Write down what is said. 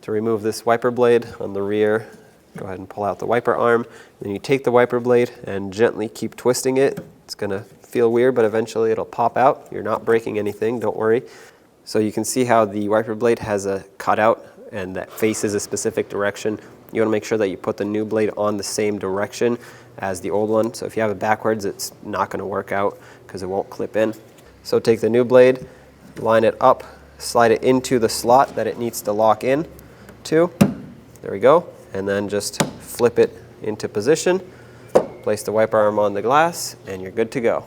To remove this wiper blade on the rear, go ahead and pull out the wiper arm. Then you take the wiper blade and gently keep twisting it. It's going to feel weird, but eventually it'll pop out. You're not breaking anything, don't worry. So you can see how the wiper blade has a cutout and that faces a specific direction. You want to make sure that you put the new blade on the same direction as the old one. So if you have it backwards, it's not going to work out because it won't clip in. So take the new blade, line it up, slide it into the slot that it needs to lock in to. There we go. And then just flip it into position, place the wiper arm on the glass, and you're good to go.